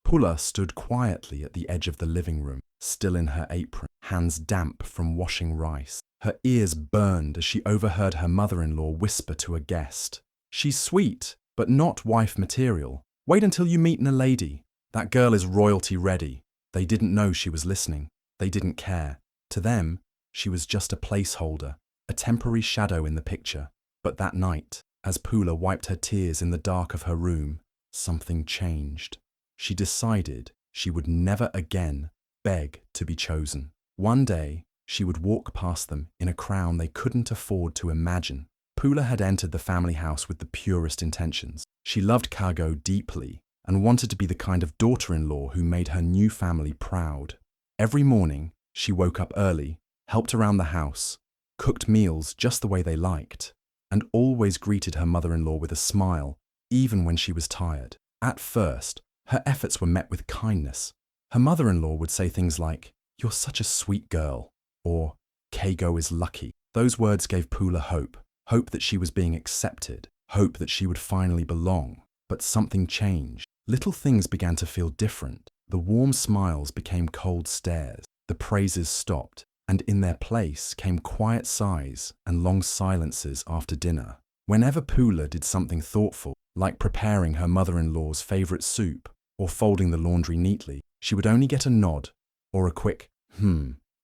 Pula stood quietly at the edge of the living room, still in her apron, hands damp from washing rice. Her ears burned as she overheard her mother-in-law whisper to a guest, "She's sweet, but not wife material. Wait until you meet Naledi. That girl is royalty ready." They didn't know she was listening. They didn't care. To them, she was just a placeholder, a temporary shadow in the picture. But that night, as Pula wiped her tears in the dark of her room, something changed. She decided she would never again beg to be chosen. One day, she would walk past them in a crown they couldn't afford to imagine. Pula had entered the family house with the purest intentions. She loved Kago deeply and wanted to be the kind of daughter-in-law who made her new family proud. Every morning, she woke up early, helped around the house, cooked meals just the way they liked, and always greeted her mother-in-law with a smile, even when she was tired. At first, her efforts were met with kindness. Her mother-in-law would say things like, "You're such a sweet girl," or "Kago is lucky." Those words gave Pula hope. Hope that she was being accepted. Hope that she would finally belong. But something changed. Little things began to feel different. The warm smiles became cold stares. The praises stopped, and in their place came quiet sighs and long silences after dinner. Whenever Pula did something thoughtful, like preparing her mother-in-law's favorite soup or folding the laundry neatly, she would only get a nod or a quick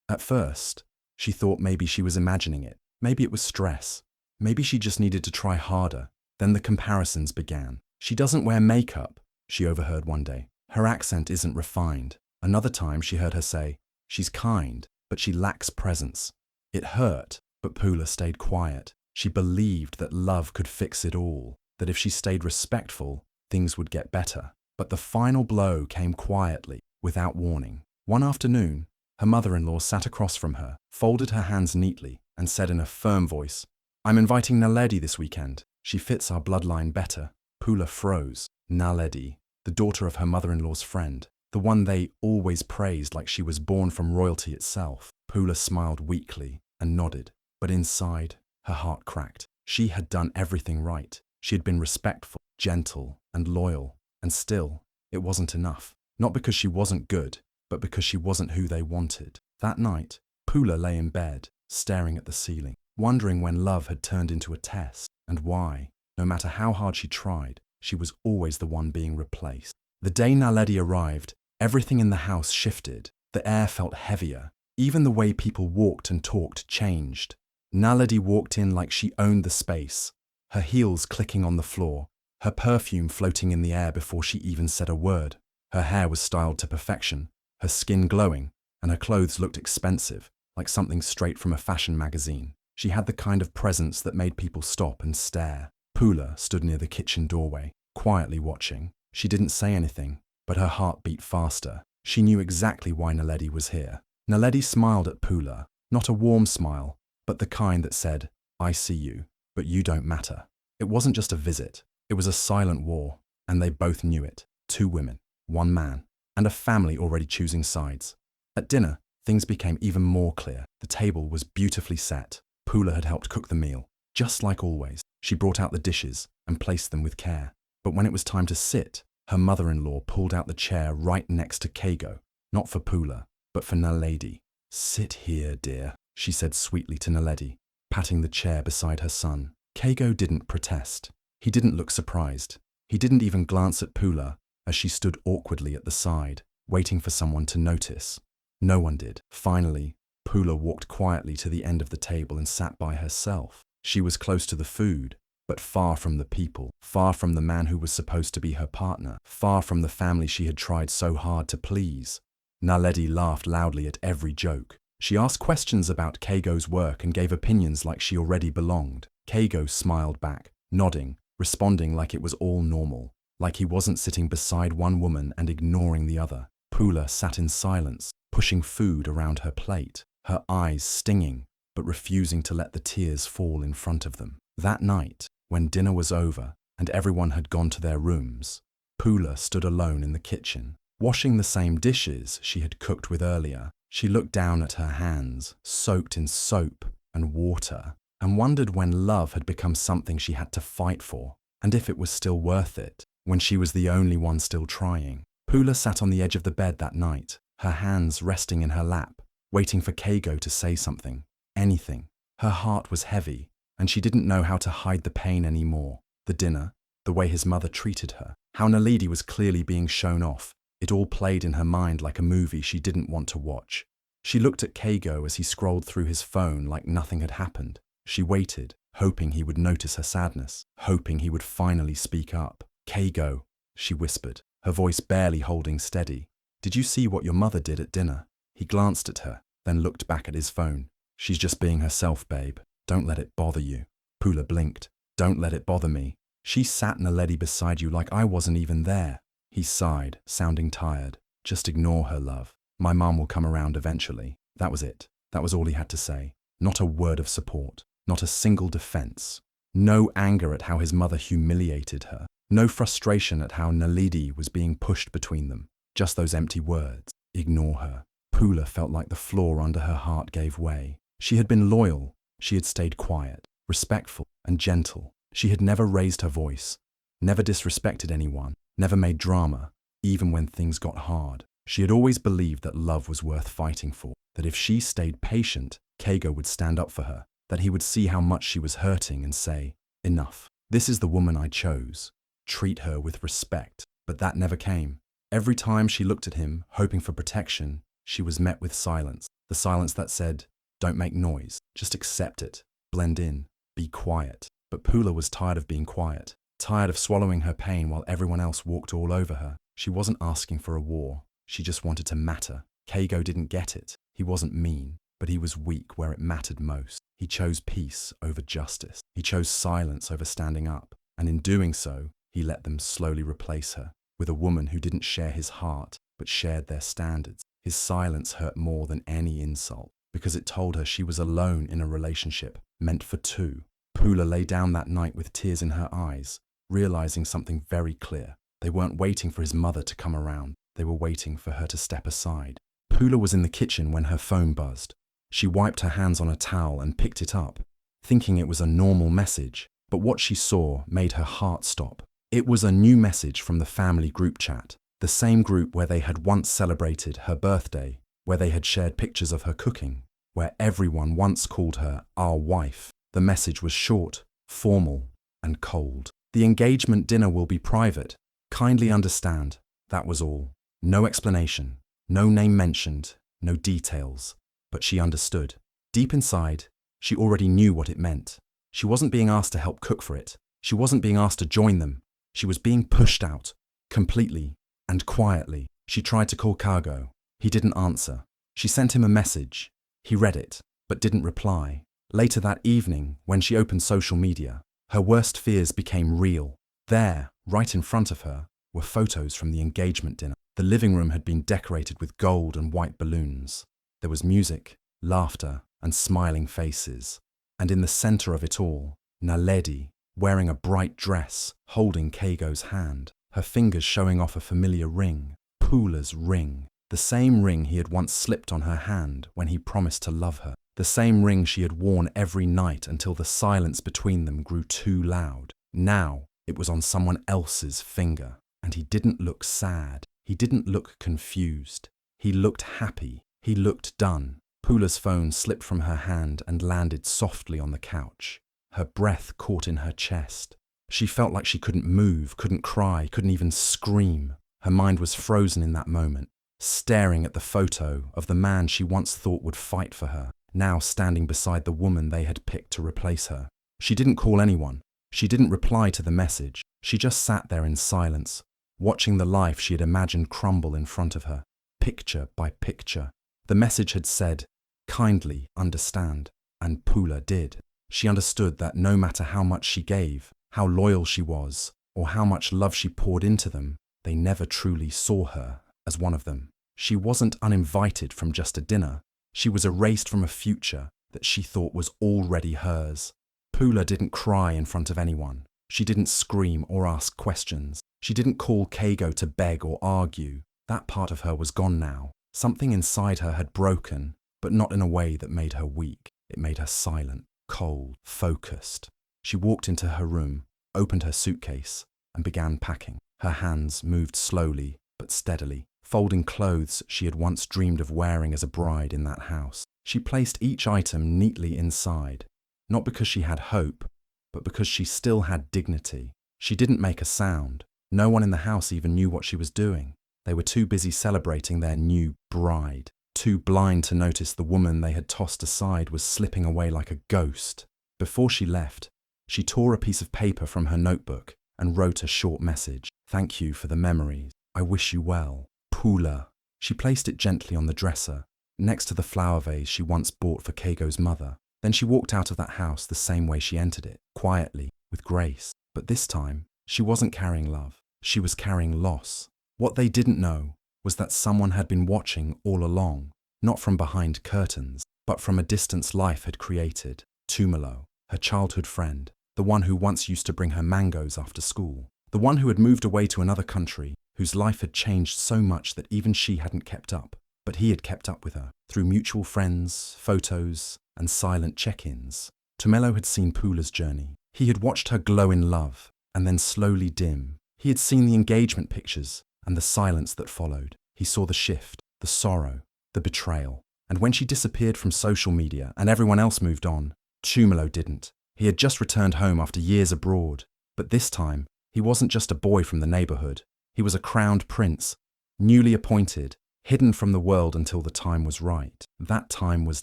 At first, she thought maybe she was imagining it. Maybe it was stress. Maybe she just needed to try harder. Then the comparisons began. "She doesn't wear makeup," she overheard one day. "Her accent isn't refined." Another time she heard her say, "She's kind, but she lacks presence." It hurt, but Pula stayed quiet. She believed that love could fix it all, that if she stayed respectful, things would get better. But the final blow came quietly, without warning. One afternoon, her mother-in-law sat across from her, folded her hands neatly, and said in a firm voice, "I'm inviting Naledi this weekend. She fits our bloodline better." Pula froze. Naledi, the daughter of her mother-in-law's friend, the one they always praised like she was born from royalty itself. Pula smiled weakly and nodded, but inside, her heart cracked. She had done everything right. She had been respectful, gentle, and loyal, and still, it wasn't enough. Not because she wasn't good, but because she wasn't who they wanted. That night, Pula lay in bed, staring at the ceiling, wondering when love had turned into a test, and why, no matter how hard she tried, she was always the one being replaced. The day Naledi arrived, everything in the house shifted. The air felt heavier. Even the way people walked and talked changed. Naledi walked in like she owned the space, her heels clicking on the floor, her perfume floating in the air before she even said a word. Her hair was styled to perfection, her skin glowing, and her clothes looked expensive, like something straight from a fashion magazine. She had the kind of presence that made people stop and stare. Pula stood near the kitchen doorway, quietly watching. She didn't say anything, but her heart beat faster. She knew exactly why Naledi was here. Naledi smiled at Pula, not a warm smile, but the kind that said, "I see you, but you don't matter." It wasn't just a visit, it was a silent war, and they both knew it. Two women, one man, and a family already choosing sides. At dinner, things became even more clear. The table was beautifully set. Pula had helped cook the meal. Just like always, she brought out the dishes and placed them with care. But when it was time to sit, her mother-in-law pulled out the chair right next to Kago, not for Pula, but for Naledi. "Sit here, dear," she said sweetly to Naledi, patting the chair beside her son. Kago didn't protest. He didn't look surprised. He didn't even glance at Pula as she stood awkwardly at the side, waiting for someone to notice. No one did. Finally, Pula walked quietly to the end of the table and sat by herself. She was close to the food, but far from the people, far from the man who was supposed to be her partner, far from the family she had tried so hard to please. Naledi laughed loudly at every joke. She asked questions about Kago's work and gave opinions like she already belonged. Kago smiled back, nodding, responding like it was all normal, like he wasn't sitting beside one woman and ignoring the other. Pula sat in silence, pushing food around her plate, her eyes stinging, but refusing to let the tears fall in front of them. That night, when dinner was over and everyone had gone to their rooms, Pula stood alone in the kitchen, washing the same dishes she had cooked with earlier. She looked down at her hands, soaked in soap and water, and wondered when love had become something she had to fight for, and if it was still worth it, when she was the only one still trying. Pula sat on the edge of the bed that night, her hands resting in her lap, waiting for Keigo to say something, anything. Her heart was heavy, and she didn't know how to hide the pain anymore. The dinner, the way his mother treated her, how Naledi was clearly being shown off, it all played in her mind like a movie she didn't want to watch. She looked at Keigo as he scrolled through his phone like nothing had happened. She waited, hoping he would notice her sadness, hoping he would finally speak up. "Keigo," she whispered, her voice barely holding steady. "Did you see what your mother did at dinner?" He glanced at her, then looked back at his phone. "She's just being herself, babe. Don't let it bother you." Pula blinked. "Don't let it bother me. She sat Naledi beside you like I wasn't even there." He sighed, sounding tired. "Just ignore her, love. My mom will come around eventually." That was it. That was all he had to say. Not a word of support. Not a single defense. No anger at how his mother humiliated her. No frustration at how Naledi was being pushed between them. Just those empty words. Ignore her. Pula felt like the floor under her heart gave way. She had been loyal. She had stayed quiet, respectful, and gentle. She had never raised her voice, never disrespected anyone, never made drama, even when things got hard. She had always believed that love was worth fighting for, that if she stayed patient, Keigo would stand up for her, that he would see how much she was hurting and say, "Enough. This is the woman I chose. Treat her with respect." But that never came. Every time she looked at him, hoping for protection, she was met with silence. The silence that said, "Don't make noise. Just accept it. Blend in. Be quiet." But Pula was tired of being quiet, tired of swallowing her pain while everyone else walked all over her. She wasn't asking for a war. She just wanted to matter. Keigo didn't get it. He wasn't mean, but he was weak where it mattered most. He chose peace over justice. He chose silence over standing up. And in doing so, he let them slowly replace her with a woman who didn't share his heart, but shared their standards. His silence hurt more than any insult, because it told her she was alone in a relationship meant for two. Pula lay down that night with tears in her eyes, realizing something very clear. They weren't waiting for his mother to come around. They were waiting for her to step aside. Pula was in the kitchen when her phone buzzed. She wiped her hands on a towel and picked it up, thinking it was a normal message. But what she saw made her heart stop. It was a new message from the family group chat, the same group where they had once celebrated her birthday, where they had shared pictures of her cooking, where everyone once called her our wife. The message was short, formal, and cold. "The engagement dinner will be private. Kindly understand." That was all. No explanation, no name mentioned, no details. But she understood. Deep inside, she already knew what it meant. She wasn't being asked to help cook for it. She wasn't being asked to join them. She was being pushed out, completely and quietly. She tried to call Cargo. He didn't answer. She sent him a message. He read it, but didn't reply. Later that evening, when she opened social media, her worst fears became real. There, right in front of her, were photos from the engagement dinner. The living room had been decorated with gold and white balloons. There was music, laughter, and smiling faces. And in the center of it all, Naledi, wearing a bright dress, holding Keigo's hand, her fingers showing off a familiar ring, Pula's ring. The same ring he had once slipped on her hand when he promised to love her. The same ring she had worn every night until the silence between them grew too loud. Now, it was on someone else's finger. And he didn't look sad. He didn't look confused. He looked happy. He looked done. Pula's phone slipped from her hand and landed softly on the couch. Her breath caught in her chest. She felt like she couldn't move, couldn't cry, couldn't even scream. Her mind was frozen in that moment, staring at the photo of the man she once thought would fight for her, now standing beside the woman they had picked to replace her. She didn't call anyone. She didn't reply to the message. She just sat there in silence, watching the life she had imagined crumble in front of her, picture by picture. The message had said, "Kindly understand," and Pula did. She understood that no matter how much she gave, how loyal she was, or how much love she poured into them, they never truly saw her as one of them. She wasn't uninvited from just a dinner. She was erased from a future that she thought was already hers. Pula didn't cry in front of anyone. She didn't scream or ask questions. She didn't call Keigo to beg or argue. That part of her was gone now. Something inside her had broken, but not in a way that made her weak. It made her silent, cold, focused. She walked into her room, opened her suitcase, and began packing. Her hands moved slowly, but steadily, folding clothes she had once dreamed of wearing as a bride in that house. She placed each item neatly inside, not because she had hope, but because she still had dignity. She didn't make a sound. No one in the house even knew what she was doing. They were too busy celebrating their new bride, too blind to notice the woman they had tossed aside was slipping away like a ghost. Before she left, she tore a piece of paper from her notebook and wrote a short message. "Thank you for the memories. I wish you well. Pula." She placed it gently on the dresser, next to the flower vase she once bought for Keigo's mother. Then she walked out of that house the same way she entered it, quietly, with grace. But this time, she wasn't carrying love. She was carrying loss. What they didn't know was that someone had been watching all along, not from behind curtains, but from a distance life had created. Tumalo, her childhood friend, the one who once used to bring her mangoes after school, the one who had moved away to another country, whose life had changed so much that even she hadn't kept up. But he had kept up with her, through mutual friends, photos, and silent check-ins. Tumelo had seen Pula's journey. He had watched her glow in love, and then slowly dim. He had seen the engagement pictures, and the silence that followed. He saw the shift, the sorrow, the betrayal. And when she disappeared from social media and everyone else moved on, Tumelo didn't. He had just returned home after years abroad. But this time, he wasn't just a boy from the neighborhood. He was a crowned prince, newly appointed, hidden from the world until the time was right. That time was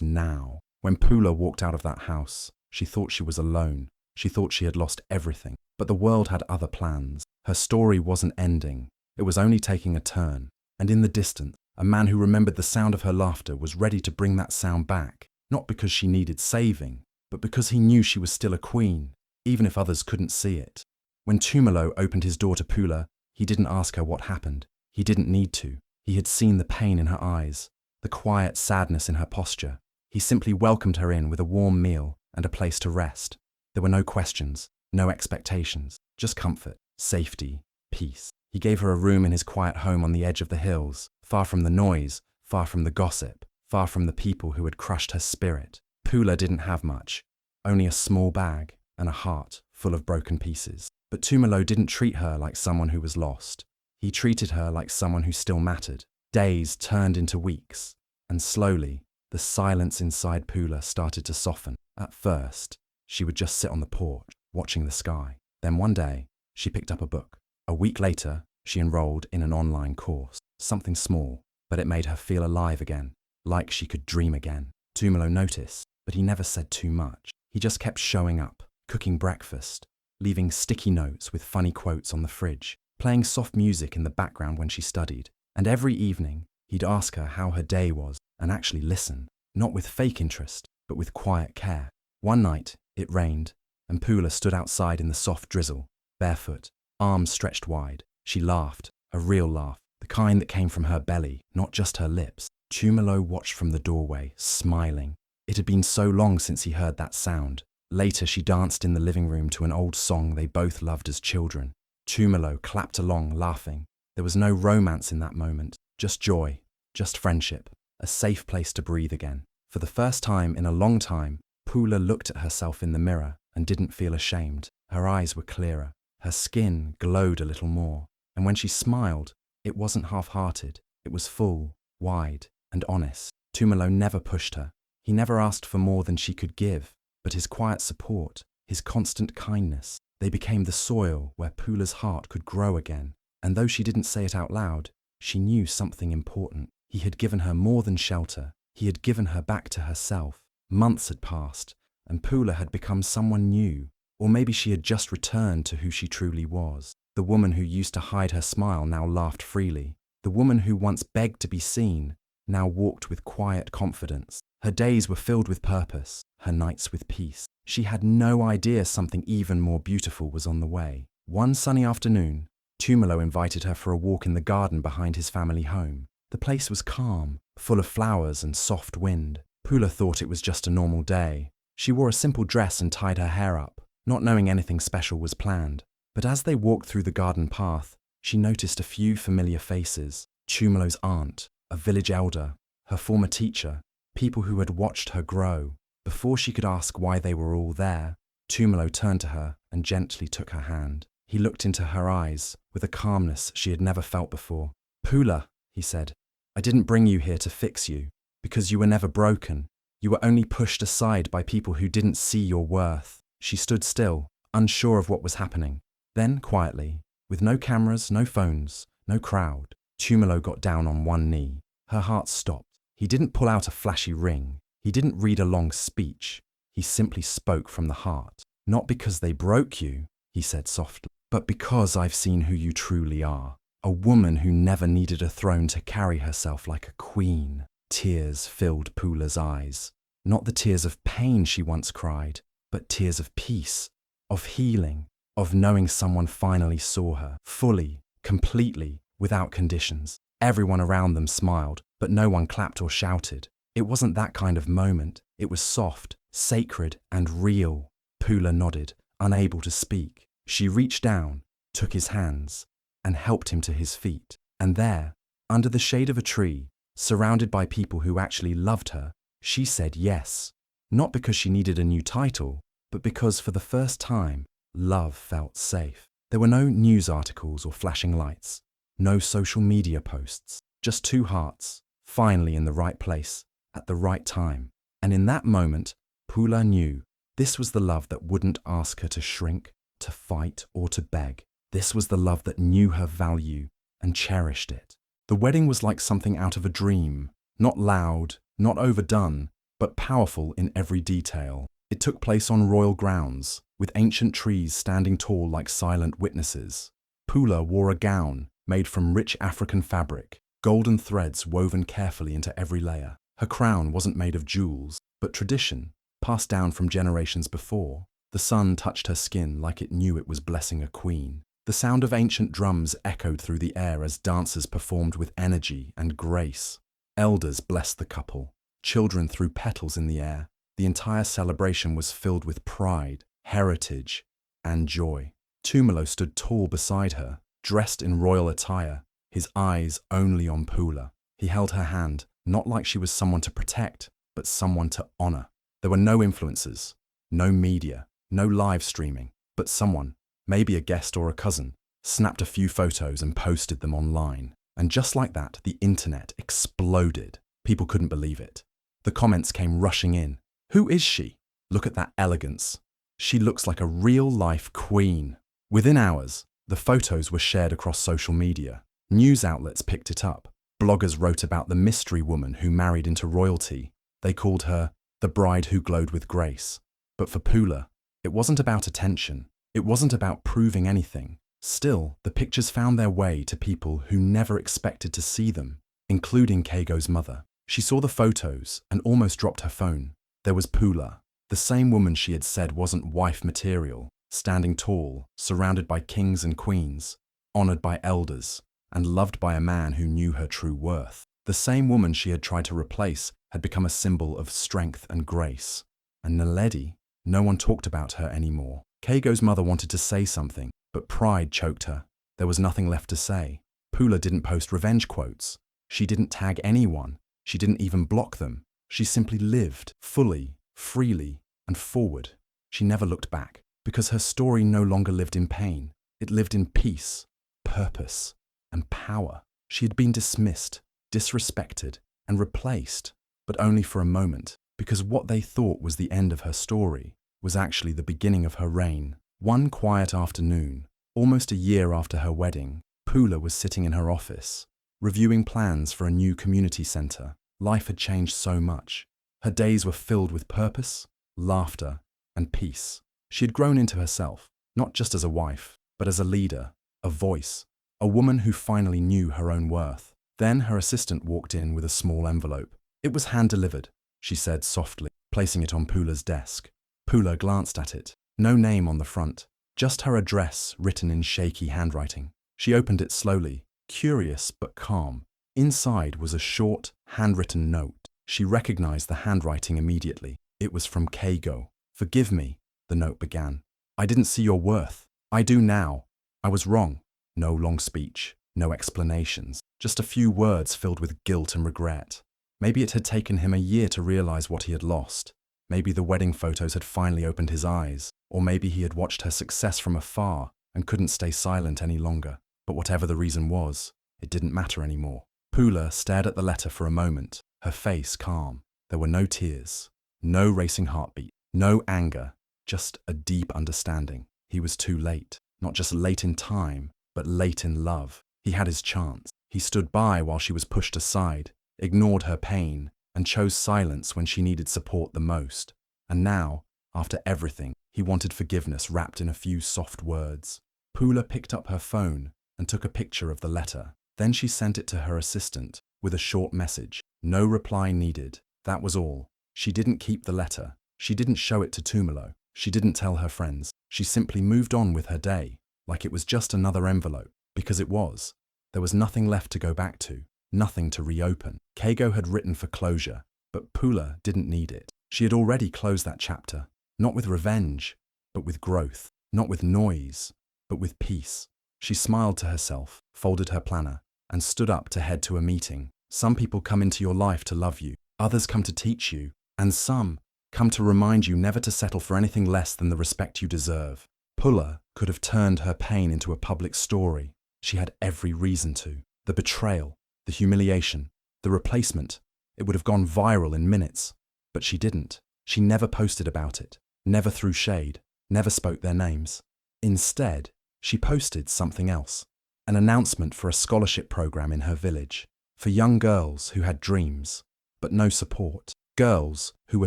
now. When Pula walked out of that house, she thought she was alone. She thought she had lost everything. But the world had other plans. Her story wasn't ending. It was only taking a turn. And in the distance, a man who remembered the sound of her laughter was ready to bring that sound back, not because she needed saving, but because he knew she was still a queen, even if others couldn't see it. When Tumelo opened his door to Pula, he didn't ask her what happened. He didn't need to. He had seen the pain in her eyes, the quiet sadness in her posture. He simply welcomed her in with a warm meal and a place to rest. There were no questions, no expectations, just comfort, safety, peace. He gave her a room in his quiet home on the edge of the hills, far from the noise, far from the gossip, far from the people who had crushed her spirit. Pula didn't have much, only a small bag and a heart full of broken pieces. But Tumelo didn't treat her like someone who was lost. He treated her like someone who still mattered. Days turned into weeks, and slowly, the silence inside Pula started to soften. At first, she would just sit on the porch, watching the sky. Then one day, she picked up a book. A week later, she enrolled in an online course. Something small, but it made her feel alive again, like she could dream again. Tumelo noticed, but he never said too much. He just kept showing up, cooking breakfast, leaving sticky notes with funny quotes on the fridge, playing soft music in the background when she studied. And every evening, he'd ask her how her day was and actually listen, not with fake interest, but with quiet care. One night, it rained, and Pula stood outside in the soft drizzle, barefoot, arms stretched wide. She laughed, a real laugh, the kind that came from her belly, not just her lips. Tumelo watched from the doorway, smiling. It had been so long since he heard that sound. Later, she danced in the living room to an old song they both loved as children. Tumelo clapped along, laughing. There was no romance in that moment, just joy, just friendship, a safe place to breathe again. For the first time in a long time, Pula looked at herself in the mirror and didn't feel ashamed. Her eyes were clearer. Her skin glowed a little more. And when she smiled, it wasn't half-hearted. It was full, wide, and honest. Tumelo never pushed her. He never asked for more than she could give. But his quiet support, his constant kindness, they became the soil where Pula's heart could grow again. And though she didn't say it out loud, she knew something important. He had given her more than shelter. He had given her back to herself. Months had passed, and Pula had become someone new. Or maybe she had just returned to who she truly was. The woman who used to hide her smile now laughed freely. The woman who once begged to be seen now walked with quiet confidence. Her days were filled with purpose, her nights with peace. She had no idea something even more beautiful was on the way. One sunny afternoon, Tumelo invited her for a walk in the garden behind his family home. The place was calm, full of flowers and soft wind. Pula thought it was just a normal day. She wore a simple dress and tied her hair up, not knowing anything special was planned. But as they walked through the garden path, she noticed a few familiar faces. Tumelo's aunt, a village elder, her former teacher, people who had watched her grow. Before she could ask why they were all there, Tumelo turned to her and gently took her hand. He looked into her eyes with a calmness she had never felt before. Pula, he said, I didn't bring you here to fix you, because you were never broken. You were only pushed aside by people who didn't see your worth. She stood still, unsure of what was happening. Then, quietly, with no cameras, no phones, no crowd, Tumalo got down on one knee. Her heart stopped. He didn't pull out a flashy ring. He didn't read a long speech. He simply spoke from the heart. Not because they broke you, he said softly, but because I've seen who you truly are. A woman who never needed a throne to carry herself like a queen. Tears filled Pula's eyes. Not the tears of pain she once cried, but tears of peace, of healing, of knowing someone finally saw her, fully, completely, without conditions. Everyone around them smiled, but no one clapped or shouted. It wasn't that kind of moment. It was soft, sacred, and real. Pula nodded, unable to speak. She reached down, took his hands, and helped him to his feet. And there, under the shade of a tree, surrounded by people who actually loved her, she said yes. Not because she needed a new title, but because for the first time, love felt safe. There were no news articles or flashing lights, no social media posts, just two hearts, finally in the right place, at the right time. And in that moment, Pula knew this was the love that wouldn't ask her to shrink, to fight, or to beg. This was the love that knew her value and cherished it. The wedding was like something out of a dream, not loud, not overdone, but powerful in every detail. It took place on royal grounds, with ancient trees standing tall like silent witnesses. Pula wore a gown made from rich African fabric, golden threads woven carefully into every layer. Her crown wasn't made of jewels, but tradition, passed down from generations before. The sun touched her skin like it knew it was blessing a queen. The sound of ancient drums echoed through the air as dancers performed with energy and grace. Elders blessed the couple. Children threw petals in the air. The entire celebration was filled with pride, heritage, and joy. Tumalo stood tall beside her, dressed in royal attire, his eyes only on Pula. He held her hand, not like she was someone to protect, but someone to honor. There were no influencers, no media, no live streaming, but someone, maybe a guest or a cousin, snapped a few photos and posted them online. And just like that, the internet exploded. People couldn't believe it. The comments came rushing in. Who is she? Look at that elegance. She looks like a real-life queen. Within hours, the photos were shared across social media. News outlets picked it up. Bloggers wrote about the mystery woman who married into royalty. They called her the bride who glowed with grace. But for Pula, it wasn't about attention. It wasn't about proving anything. Still, the pictures found their way to people who never expected to see them, including Keigo's mother. She saw the photos and almost dropped her phone. There was Pula, the same woman she had said wasn't wife material, standing tall, surrounded by kings and queens, honored by elders, and loved by a man who knew her true worth. The same woman she had tried to replace had become a symbol of strength and grace. And Naledi, no one talked about her anymore. Keigo's mother wanted to say something, but pride choked her. There was nothing left to say. Pula didn't post revenge quotes. She didn't tag anyone. She didn't even block them. She simply lived, fully, freely, and forward. She never looked back, because her story no longer lived in pain. It lived in peace, purpose, and power. She had been dismissed, disrespected, and replaced, but only for a moment, because what they thought was the end of her story was actually the beginning of her reign. One quiet afternoon, almost a year after her wedding, Pula was sitting in her office, reviewing plans for a new community center. Life had changed so much. Her days were filled with purpose, laughter, and peace. She had grown into herself, not just as a wife, but as a leader, a voice, a woman who finally knew her own worth. Then her assistant walked in with a small envelope. It was hand-delivered, she said softly, placing it on Pula's desk. Pula glanced at it. No name on the front, just her address written in shaky handwriting. She opened it slowly, curious but calm. Inside was a short, handwritten note. She recognized the handwriting immediately. It was from Keigo. "Forgive me," the note began. "I didn't see your worth. I do now. I was wrong." No long speech, no explanations, just a few words filled with guilt and regret. Maybe it had taken him a year to realize what he had lost. Maybe the wedding photos had finally opened his eyes, or maybe he had watched her success from afar and couldn't stay silent any longer. But whatever the reason was, It didn't matter anymore. Pula stared at the letter for a moment, her face calm. There were no tears, no racing heartbeat, no anger, just a deep understanding. He was too late. Not just late in time, but late in love. He had his chance. He stood by while she was pushed aside, ignored her pain, and chose silence when she needed support the most. And now, after everything, he wanted forgiveness wrapped in a few soft words. Pula picked up her phone and took a picture of the letter. Then she sent it to her assistant with a short message. No reply needed. That was all. She didn't keep the letter. She didn't show it to Tumalo. She didn't tell her friends. She simply moved on with her day, like it was just another envelope, because it was. There was nothing left to go back to, nothing to reopen. Keigo had written for closure, but Pula didn't need it. She had already closed that chapter, not with revenge, but with growth, not with noise, but with peace. She smiled to herself, folded her planner, and stood up to head to a meeting. Some people come into your life to love you, others come to teach you, and some come to remind you never to settle for anything less than the respect you deserve. Pula could have turned her pain into a public story. She had every reason to. The betrayal, the humiliation, the replacement. It would have gone viral in minutes. But she didn't. She never posted about it, never threw shade, never spoke their names. Instead, she posted something else. An announcement for a scholarship program in her village, for young girls who had dreams, but no support. Girls who were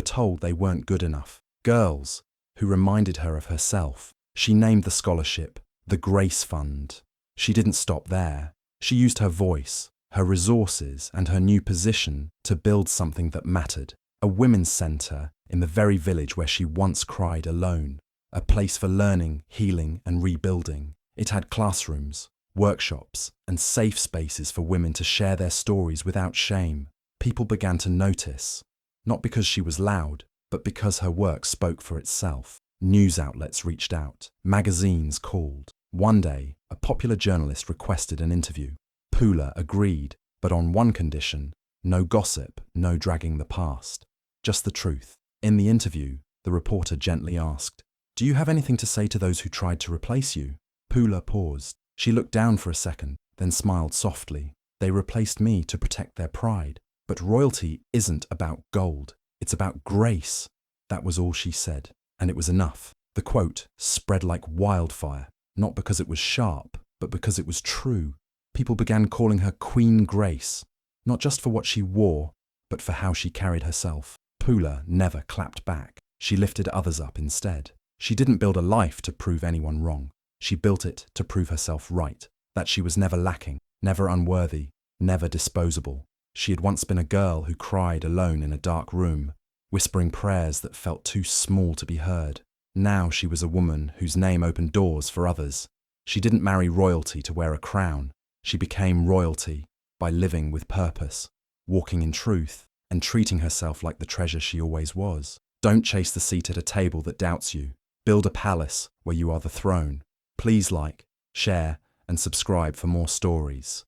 told they weren't good enough. Girls who reminded her of herself. She named the scholarship the Grace Fund. She didn't stop there. She used her voice, her resources, and her new position to build something that mattered. A women's centre in the very village where she once cried alone. A place for learning, healing, and rebuilding. It had classrooms, workshops, and safe spaces for women to share their stories without shame. People began to notice, not because she was loud, but because her work spoke for itself. News outlets reached out. Magazines called. One day, a popular journalist requested an interview. Pula agreed, but on one condition: no gossip, no dragging the past. Just the truth. In the interview, the reporter gently asked, "Do you have anything to say to those who tried to replace you?" Pula paused. She looked down for a second, then smiled softly. "They replaced me to protect their pride. But royalty isn't about gold. It's about grace." That was all she said, and it was enough. The quote spread like wildfire, not because it was sharp, but because it was true. People began calling her Queen Grace, not just for what she wore, but for how she carried herself. Pula never clapped back. She lifted others up instead. She didn't build a life to prove anyone wrong. She built it to prove herself right, that she was never lacking, never unworthy, never disposable. She had once been a girl who cried alone in a dark room, whispering prayers that felt too small to be heard. Now she was a woman whose name opened doors for others. She didn't marry royalty to wear a crown. She became royalty by living with purpose, walking in truth, and treating herself like the treasure she always was. Don't chase the seat at a table that doubts you. Build a palace where you are the throne. Please like, share, and subscribe for more stories.